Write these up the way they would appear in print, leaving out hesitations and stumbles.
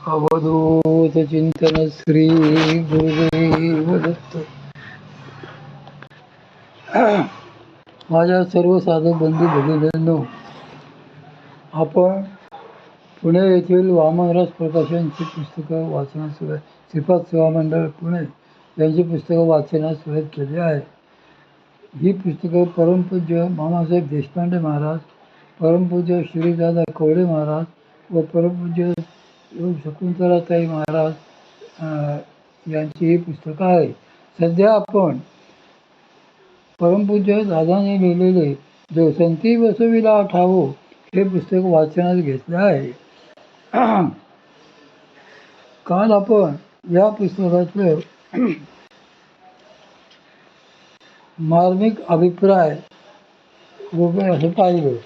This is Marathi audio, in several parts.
अवधूत चिंतन श्री गुरुदेव दत्त. माझ्या सर्व साधक बंधू भगिनींनो, आपण पुणे येथील वामनराज प्रकाशनची पुस्तकं वाचनास सुरुवात, श्रीपाद सेवा मंडळ पुणे यांची पुस्तकं वाचनास सुरुवात केली आहे. ही पुस्तकं परमपूज्य मामासाहेब देशपांडे महाराज, परमपूज्य श्रीदादा कवडे महाराज व परमपूज्य शकुंतलाताई महाराज यांची ही पुस्तकं आहे. सध्या आपण परमपूज्य दादाने लिहिलेले जो संती बसविला ठावो हे पुस्तक वाचनात घेतले आहे. काल आपण या पुस्तकातलं मार्मिक अभिप्राय वगैरे असं पाहिलं.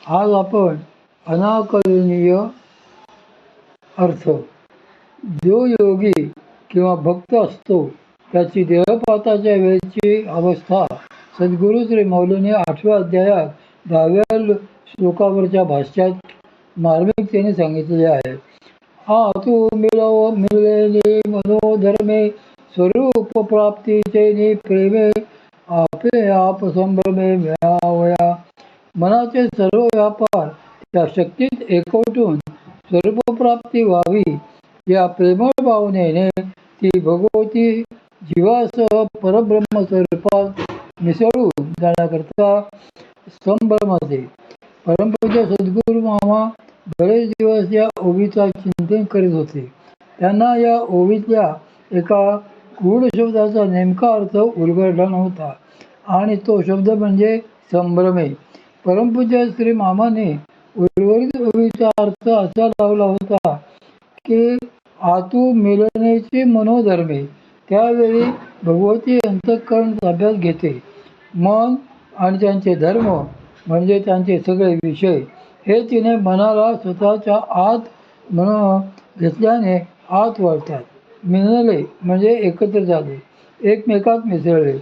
आज आपण अनाकलनीय अर्थ. जो योगी किंवा भक्त असतो त्याची देहपाताच्या वेळची अवस्था सद्गुरू श्री मौलींनी 8व्या अध्यायात 10व्या श्लोकावरच्या भाष्यात मार्मिकतेने सांगितलेले आहे. तू मिळलेली मनोधर्मे स्वरूप प्राप्तीचे प्रेमे आपे आप संभ्रमे मिळावया. मनाचे सर्व व्यापार त्या शक्तीत एकवटून स्वरूपप्राप्ती व्हावी या प्रेमळ भावनेने ती भगवती जीवासह परब्रह्म स्वरूपात मिसळून जाण्याकरता संभ्रमाचे. परमपूज्य सद्गुरू मामा बरेच दिवस या ओवीचा चिंतन करीत होते. त्यांना या ओवीतल्या एका गूढ शब्दाचा नेमका अर्थ उलगडला नव्हता आणि तो शब्द म्हणजे संभ्रमे. परमपूज्य श्री मामाने उर्वरित ओवीचा अर्थ असा लावला होता की आतू मिलनेची मनोधर्मे. त्यावेळी भगवती अंतःकरण ताब्यात घेते. मन आणि त्यांचे धर्म म्हणजे त्यांचे सगळे विषय हे तिने मनाला स्वतःच्या आत घेतल्याने आत वळतात. मिळले म्हणजे एकत्र झाले, एकमेकात मिसळले.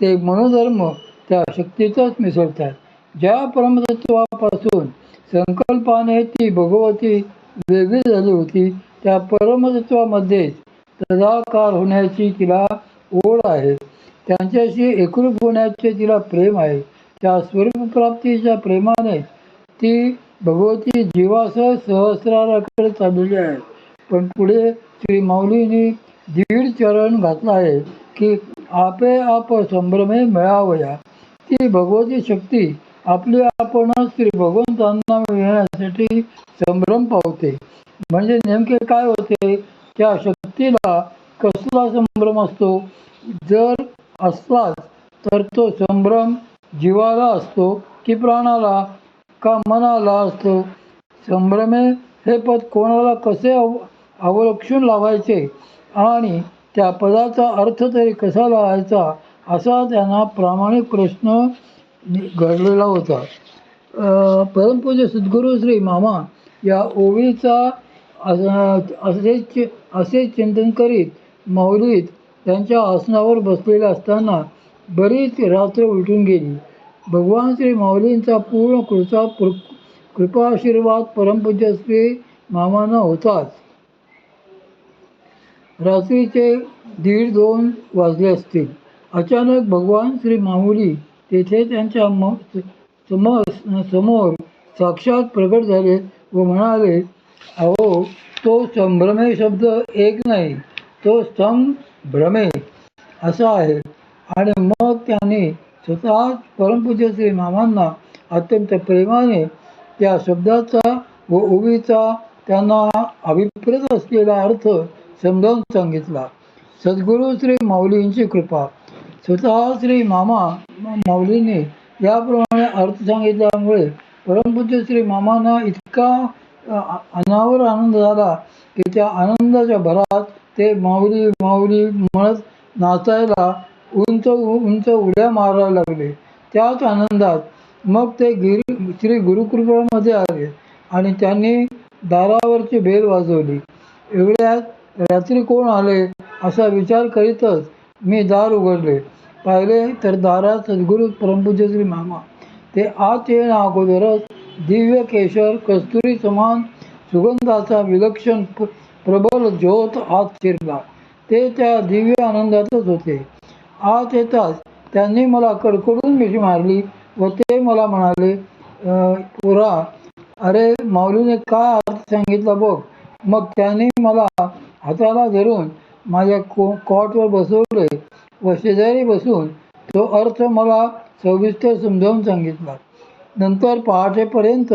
ते मनोधर्म त्या शक्तीतच मिसळतात. ज्या परमतत्वापासून संकल्पाने ती भगवती वेगळी झाली होती त्या परमतत्वामध्ये तदाकार होण्याची तिला ओढ आहे. त्यांच्याशी एकरूप होण्याचे तिला प्रेम आहे. त्या स्वरूपप्राप्तीच्या प्रेमाने ती भगवती जीवासह सहस्राराकडे चाललेली आहे. पण पुढे श्री माऊलींनी दीड चरण घातला आहे की आपे आप संभ्रमे मिळावया. ती भगवती शक्ती आपली आपणच श्री भगवंतांना मिळण्यासाठी संभ्रम पावते. म्हणजे नेमके काय होते? त्या शक्तीला कसला संभ्रम असतो? जर असलाच तर तो संभ्रम जीवाला असतो की प्राणाला का मनाला असतो? संभ्रमे हे पद कोणाला कसे अवलक्षून लावायचे आणि त्या पदाचा अर्थ तरी कसा लावायचा असा त्यांना प्रामाणिक प्रश्न घडलेला होता. परमपूज्य सद्गुरू श्री मामा या ओवीचा असे चिंतन करीत माऊलीत त्यांच्या आसनावर बसलेले असताना बरीच रात्र उलटून गेली. भगवान श्री माऊलींचा पूर्ण कृपाशीर्वाद परमपूज्य श्री मामांना होताच. रात्रीचे 1:30-2 वाजले असतील. अचानक भगवान श्री माऊली तेथे त्यांच्या समोर साक्षात प्रकट झाले व म्हणाले, अहो, तो संभ्रमे शब्द एक नाही, तो संभ्रमे असा आहे. आणि मग त्यांनी स्वतः परमपूज्य श्री मामांना अत्यंत प्रेमाने त्या शब्दाचा व ओवीचा त्यांना अभिप्रेत असलेला अर्थ समजावून सांगितला. सद्गुरू श्री माऊलींची कृपा. स्वतः श्री माऊलींनी याप्रमाणे अर्थ सांगितल्यामुळे परमपूज्य श्री मामांना इतका अनावर आनंद झाला की त्या आनंदाच्या भरात ते माऊली माऊली म्हणत नाचायला उंच उंच उड्या मारायला लागले. त्याच आनंदात मग ते श्री गुरुकृपामध्ये आले आणि त्यांनी दारावरची बेल वाजवली. एवढ्यात रात्री कोण आले असा विचार करीतच मी दार उघडले. पाहिले तर दारात सद्गुरू परमपूज्य श्री मामा. ते आत येण्या अगोदरच दिव्य केशर कस्तुरी समान सुगंधाचा विलक्षण प्रबल ज्योत आत शिरला. ते त्या दिव्य आनंदातच होते. आत येताच त्यांनी मला कडकडून मिठी मारली व ते मला म्हणाले, "पोरा, अरे माऊलीने काय अर्थ सांगितला बघ." मग त्यांनी मला हाताला धरून माझ्या कॉटवर बसवले व शेजारी बसून तो अर्थ मला सविस्तर समजावून सांगितला. नंतर पहाटेपर्यंत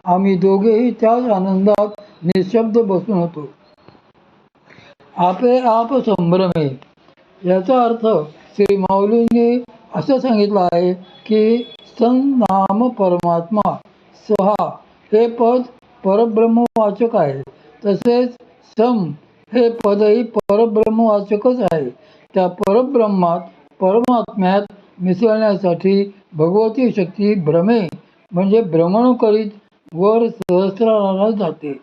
आम्ही दोघेही त्याच आनंदात निशब्द बसून होतो. आपे आप संभ्रमे याचा अर्थ श्री माऊलींनी असं सांगितलं आहे की नाम परमात्मा सहा हे पद परब्रह्मवाचक आहे. तसेच सम हे पदही परब्रह्मवाचकच आहे. त्या परब्रह्मात परमात्म्यात मिसळण्यासाठी भगवती शक्ती भ्रमे म्हणजे भ्रमण करीत वर सहस्राराला जाते.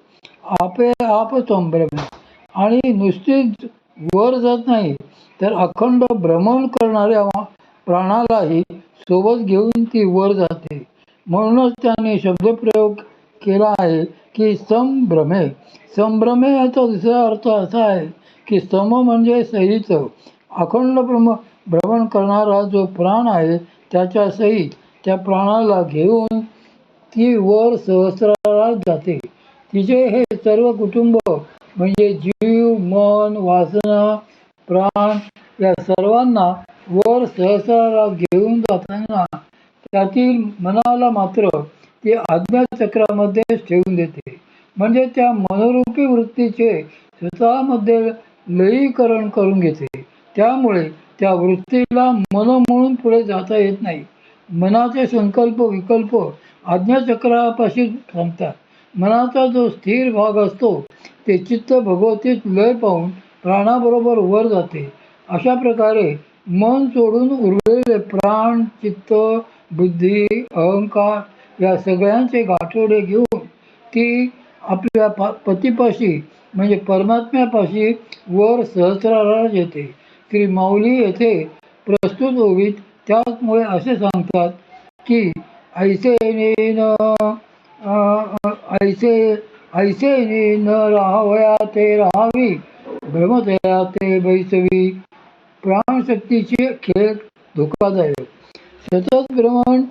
आपे आप संभ्रमे आणि नुसतीच वर जात नाही तर अखंड भ्रमण करणाऱ्या प्राणालाही सोबत घेऊन ती वर जाते. म्हणूनच त्याने शब्दप्रयोग केला आहे की संभ्रमे. संभ्रमे याचा दुसरा अर्थ असा आहे की सम म्हणजे सहित. अखंड भ्रमण करणारा जो प्राण आहे त्याच्या सहित त्या प्राणाला घेऊन ती वर सहस्रारात जाते. तिचे हे सर्व कुटुंब म्हणजे जीव, मन, वासना, प्राण या सर्वांना वर सहस्रारात घेऊन जाताना त्यातील मनाला मात्र ती आज्ञाचक्रामध्येच ठेवून देते. म्हणजे त्या मनोरूपी वृत्तीचे स्वतःमध्ये लयीकरण करून घेते. त्यामुळे त्या वृत्तीला मन म्हणून पुढे जाता येत नाही. मनाचे संकल्प विकल्प आज्ञाचक्रापाशी थांबतात. मनाचा जो स्थिर भाग असतो ते चित्त भगवतीत लय पाहून प्राणाबरोबर वर जाते. अशा प्रकारे मन सोडून उरलेले प्राण, चित्त, बुद्धी, अहंकार या सगळ्यांचे गाठोडे घेऊन ती आपल्या पतीपाशी म्हणजे परमात्म्यापाशी वर सहस्रारात येते. श्री माऊली येथे प्रस्तुत ओवीत त्याचमुळे असे सांगतात की ऐसे न राहावया ते राहावी, भ्रमतया ते बैसवी. प्राणशक्तीचे खेळ धोकादायक. सतत भ्रमण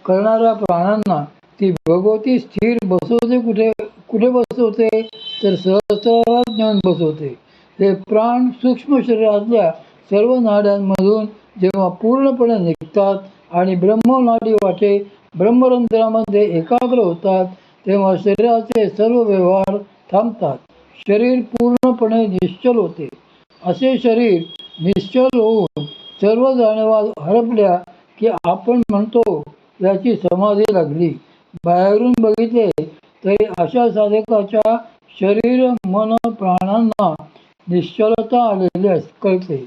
करणाऱ्या प्राणांना ती भगवती स्थिर बसवते. कुठे बसवते तर सहस्रारात नेऊन बसवते. हे प्राण सूक्ष्म शरीरातल्या सर्व नाड्यांमधून जेव्हा पूर्णपणे निघतात आणि ब्रह्मनाडी वाटे ब्रह्मरंध्रामध्ये एकाग्र होतात तेव्हा शरीराचे सर्व व्यवहार थांबतात. शरीर पूर्णपणे निश्चल होते. असे शरीर निश्चल होऊन सर्व जाणीवा हरपल्या की आपण म्हणतो याची समाधी लागली. बाहेरून बघितले तरी अशा साधकाच्या शरीर, मन, प्राणांना निश्चलता आलेली कळते.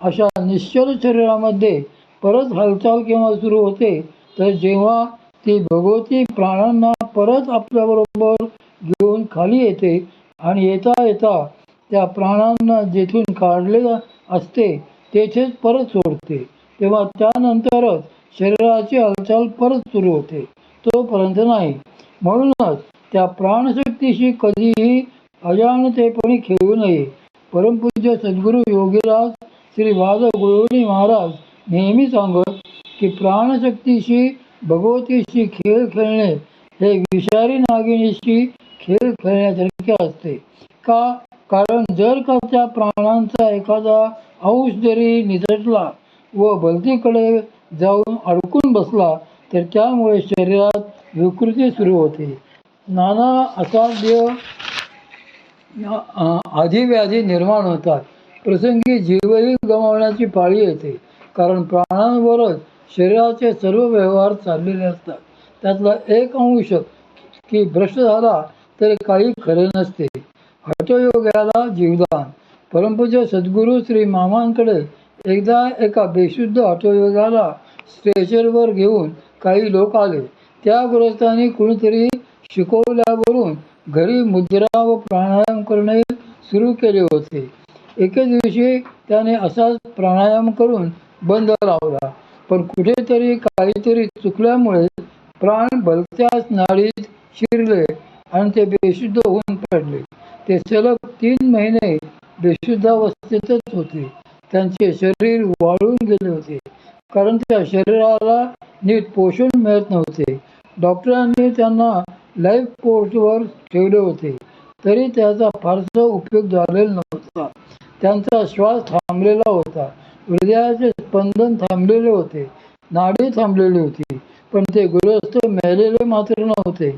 अशा निश्चल शरीरामध्ये परत हालचाल केव्हा सुरू होते तर जेव्हा ती भगवती प्राणांना परत आपल्याबरोबर घेऊन खाली येते आणि येता येता त्या प्राणांना जेथून काढले असते तेथेच परत सोडते. तेव्हा त्यानंतरच शरीराची हालचाल परत सुरू होते, तोपर्यंत नाही. म्हणूनच त्या प्राणशक्तीशी कधीही अजाणतेपणी खेळू नये. परमपूज्य सद्गुरू योगीराज श्री वाद गुळवणी महाराज नेहमी सांगत की प्राणशक्तीशी भगवतीशी खेळ खेळणे हे विषारी नागिनीशी खेळ खेळण्यासारखे असते. का? कारण जर का त्या प्राणांचा एखादा अंश जरी निसटला व भलतीकडे जाऊन अडकून बसला तर त्यामुळे शरीरात विकृती सुरू होते. नाना असाध्य आधिव्याधी निर्माण होतात. प्रसंगी जीवही गमावण्याची पाळी येते. कारण प्राणांवरच शरीराचे सर्व व्यवहार चाललेले असतात. त्यातला एक अंश की भ्रष्ट झाला तरी काही खरे नसते. हठयोगाला जीवदान. परमपूज्य सद्गुरू श्री मामांकडे एकदा एका बेशुद्ध हठयोगाला स्ट्रेचरवर घेऊन काही लोक आले. त्या गृहस्थांनी कुणीतरी शिकवल्यावरून घरी मुद्रा व प्राणायाम करणे सुरू केले होते. एके दिवशी त्याने असाच प्राणायाम करून बंद लावला. पण कुठेतरी काहीतरी चुकल्यामुळे प्राण भलत्याच नाडीत शिरले आणि ते बेशुद्ध होऊन पडले. ते सलग 3 महिने बेशुद्धावस्थेतच होते. त्यांचे शरीर वाळून गेले होते, कारण त्या शरीराला नीट पोषण मिळत नव्हते. डॉक्टरांनी त्यांना लाईफ पोस्टवर ठेवले होते, तरी त्याचा फारसा उपयोग झालेला नव्हता. त्यांचा श्वास थांबलेला होता, हृदयाचे स्पंदन थांबलेले होते, नाडी थांबलेली होती. पण ते गृहस्थ मेलेले मात्र नव्हते,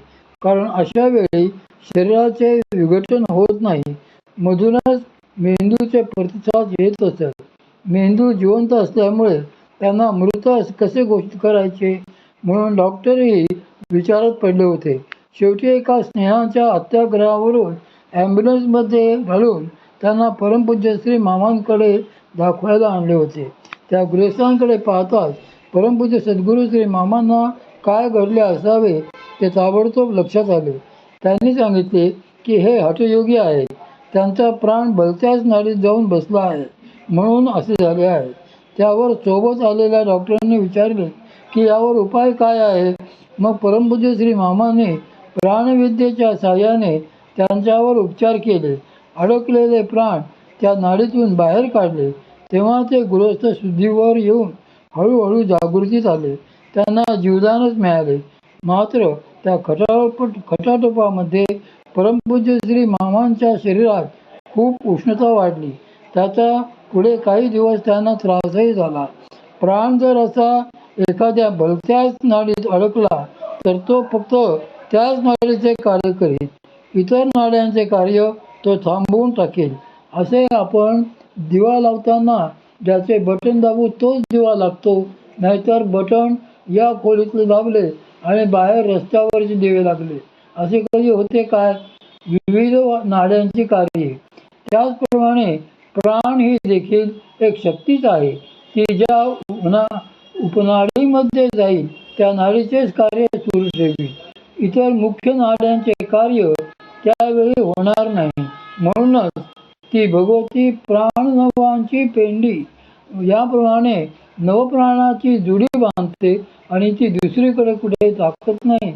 कारण अशा वेळी शरीराचे विघटन होत नाही. मधूनच मेंदूचे प्रतिसाद येत असत. मेंदू जिवंत असल्यामुळे त्यांना मृत कसे घोषित करायचे, म्हणून डॉक्टरही विचारात पडले होते. शेवटी एका स्नेहाच्या अत्याग्रहावरून ॲम्ब्युलन्समध्ये घालून त्यांना परमपूज्य श्री मामांकडे दाखवायला आणले होते. त्या गृहस्थांकडे पाहताच परमपूज्य सद्गुरू श्री मामांना काय घडले असावे ते ताबडतोब लक्षात आले. त्यांनी सांगितले की हे हठयोगी आहेत. त्यांचा प्राण भलत्याच नाडीत जाऊन बसला आहे, म्हणून असे झाले आहे. त्यावर सोबत आलेल्या डॉक्टरांनी विचारले की यावर उपाय काय आहे. मग परमपूज्य श्री मामांनी प्राणविद्येच्या साहाय्याने त्यांच्यावर उपचार केले. अडकलेले प्राण त्या नाडीतून बाहेर काढले. तेव्हा ते गृहस्थ शुद्धीवर येऊन हळूहळू जागृतीत आले. त्यांना जीवदानच मिळाले. मात्र त्या खटाटोपामध्ये परमपूज्य श्री मामांच्या शरीरात खूप उष्णता वाढली. त्याचा पुढे काही दिवस त्यांना त्रासही झाला. प्राण जर असा एखाद्या भलत्याच नाडीत अडकला तर तो फक्त त्याच नाडीचे कार्य करेल, इतर नाड्यांचे कार्य तो थांबवून टाकेल. असे आपण दिवा लावताना ज्याचे बटन दाबू तोच दिवा लागतो, नाहीतर बटन या खोलीतले दाबले आणि बाहेर रस्त्यावरचे दिवे लागले. असे कधी होते काय? विविध नाड्यांची कार्ये. त्याचप्रमाणे प्राण ही देखील एक शक्तीच आहे. ती ज्या उपनाडीमध्ये जाईल त्या नाडीचेच कार्य सुरू ठेवी. इतर मुख्य नाड्यांचे कार्य त्यावेळी होणार नाही. म्हणूनच ती भगवती प्राणनवांची पेंडी याप्रमाणे नवप्राणाची जुडी बांधते आणि ती दुसरीकडे कुठे दाखवत नाही,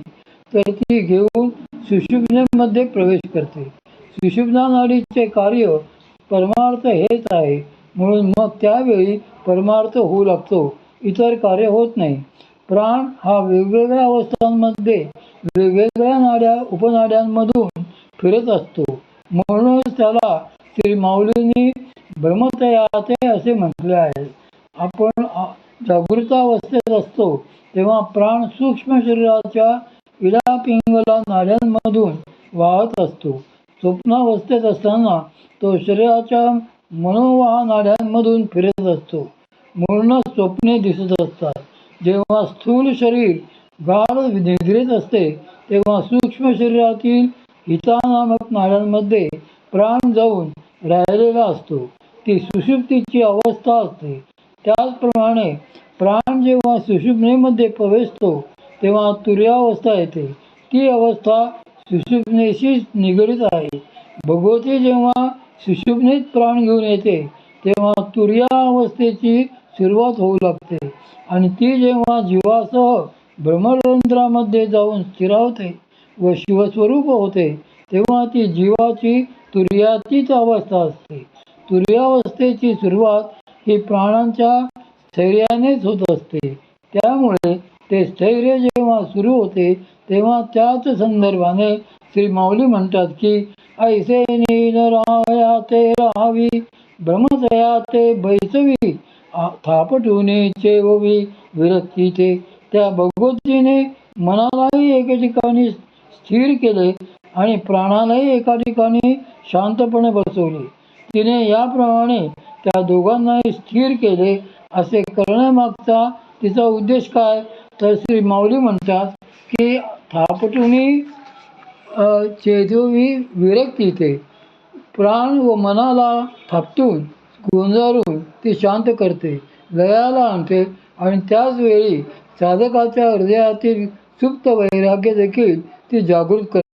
तर ती घेऊन सुषुम्नेमध्ये प्रवेश करते. सुषुम्ना नाडीचे कार्य परमार्थ हेच आहे, म्हणून मग त्यावेळी परमार्थ होऊ लागतो, इतर कार्य होत नाही. प्राण हा वेगवेगळ्या अवस्थांमध्ये वेगवेगळ्या नाड्या उपनाड्यांमधून फिरत असतो. म्हणूनच त्याला श्री माऊलींनी ब्रह्मतयाते असे म्हटले आहे. आपण जागृतावस्थेत असतो तेव्हा प्राण सूक्ष्म शरीराच्या इडापिंगला नाड्यांमधून वाहत असतो. स्वप्नावस्थेत असताना तो शरीराच्या मनोवाह नाड्यांमधून फिरत असतो. म्हणूनच स्वप्ने दिसत असतात. जेव्हा स्थूल शरीर गाढ निद्रेत असते तेव्हा सूक्ष्म शरीरातील हितानामक नाड्यांमध्ये प्राण जाऊन राहिलेला असतो. ती सुषुप्तीची अवस्था असते. त्याचप्रमाणे प्राण जेव्हा सुषुम्नेमध्ये प्रवेशतो तेव्हा तुर्यावस्था येते. ती अवस्था सुषुम्नेशीच निगडीत आहे. भगवती जेव्हा सुषुम्नेत प्राण घेऊन येते तेव्हा तुर्या अवस्थेची सुरुवात होऊ लागते आणि ती जेव्हा जीवासह ब्रह्मरंध्रामध्ये जाऊन स्थिरावते व शिवस्वरूप होते तेव्हा ती जीवाची तुर्यातीत अवस्था असते. तुर्यावस्थेची सुरुवात ही प्राणांच्या स्थैर्यानेच होत असते. त्यामुळे ते स्थैर्य जेव्हा सुरू होते तेव्हा त्याच संदर्भाने श्री माऊली म्हणतात की ऐसे नीन राया ते राहावी ब्रह्मतया ते बैसवी थापटुनी चेववी विरक्ती ते. त्या भगवतीने मनालाही एके ठिकाणी स्थिर केले आणि प्राणालाही एका ठिकाणी शांतपणे बसवले. तिने याप्रमाणे त्या दोघांनाही स्थिर केले. असे करण्यामागचा तिचा उद्देश काय, तर श्री माऊली म्हणतात की थापटुनी चेदोवी विरक्ती ते. प्राण व मनाला थापटून गोंजारून ती शांत करते, लयाला आणते आणि त्याच वेळी साधकाच्या हृदयातील सुप्त वैराग्य देखील ती जागृत करते.